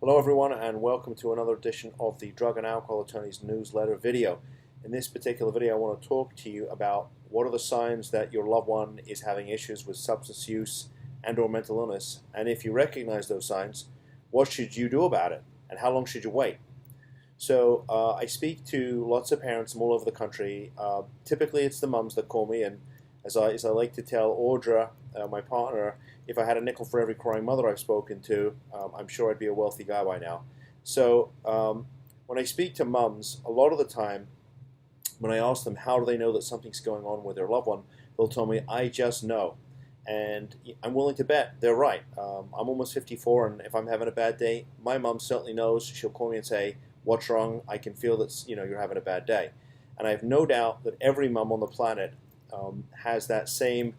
Hello everyone and welcome to another edition of the Drug and Alcohol Attorneys newsletter video. In this particular video I want to talk to you about what are the signs that your loved one is having issues with substance use and or mental illness, and if you recognize those signs, what should you do about it and how long should you wait? So I speak to lots of parents from all over the country. Typically it's the mums that call me, and as I like to tell Audra, my partner, if I had a nickel for every crying mother I've spoken to, I'm sure I'd be a wealthy guy by now. So when I speak to mums, a lot of the time, when I ask them how do they know that something's going on with their loved one, they'll tell me, I just know. And I'm willing to bet they're right. I'm almost 54, and if I'm having a bad day, my mum certainly knows. She'll call me and say, what's wrong? I can feel that you're having a bad day. And I have no doubt that every mum on the planet has that same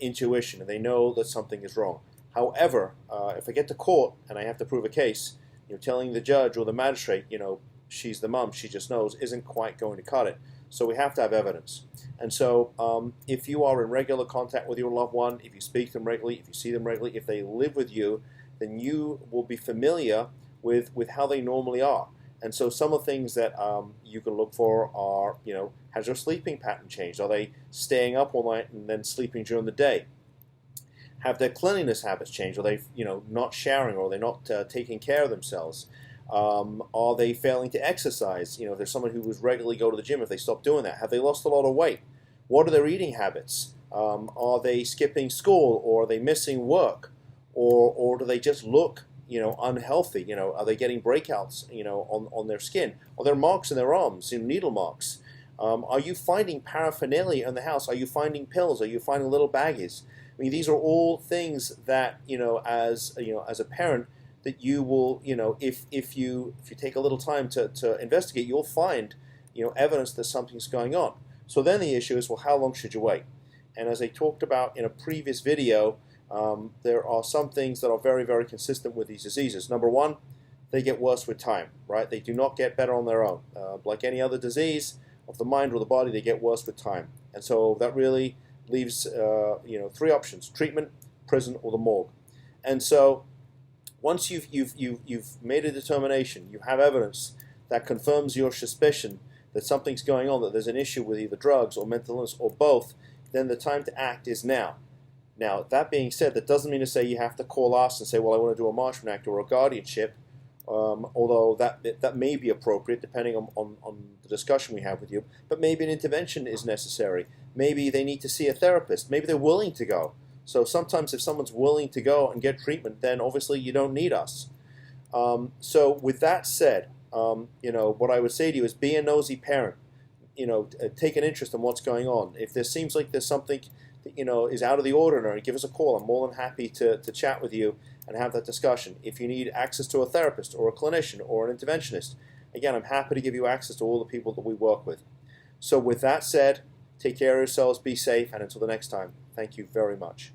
intuition, and they know that something is wrong. However, if I get to court and I have to prove a case, telling the judge or the magistrate, she's the mum, she just knows, isn't quite going to cut it. So we have to have evidence. And so if you are in regular contact with your loved one, if you speak to them regularly, if you see them regularly, if they live with you, then you will be familiar with how they normally are. And so some of the things that you can look for are, has their sleeping pattern changed? Are they staying up all night and then sleeping during the day? Have their cleanliness habits changed? Are they, not showering, or are they not taking care of themselves? Are they failing to exercise? If there's someone who was regularly go to the gym, if they stop doing that, have they lost a lot of weight? What are their eating habits? Are they skipping school, or are they missing work? Or do they just look unhealthy? Are they getting breakouts, on their skin? Are there marks in their arms, needle marks? Are you finding paraphernalia in the house? Are you finding pills? Are you finding little baggies? I mean, these are all things that, as a parent, that you will, if you take a little time to investigate, you'll find, evidence that something's going on. So then the issue is, well, how long should you wait? And as I talked about in a previous video, there are some things that are very, very consistent with these diseases. Number one, they get worse with time, right? They do not get better on their own. Like any other disease of the mind or the body, they get worse with time. And so that really leaves, three options: treatment, prison, or the morgue. And so once you've made a determination, you have evidence that confirms your suspicion that something's going on, that there's an issue with either drugs or mental illness or both, then the time to act is now. Now, that being said, that doesn't mean to say you have to call us and say, well, I want to do a Marshman Act or a guardianship, although that may be appropriate depending on the discussion we have with you. But maybe an intervention is necessary. Maybe they need to see a therapist. Maybe they're willing to go. So sometimes if someone's willing to go and get treatment, then obviously you don't need us. So with that said, what I would say to you is be a nosy parent. Take an interest in what's going on. If there seems like there's something that, is out of the ordinary, give us a call. I'm more than happy to chat with you and have that discussion. If you need access to a therapist or a clinician or an interventionist, again, I'm happy to give you access to all the people that we work with. So with that said, take care of yourselves, be safe, and until the next time, thank you very much.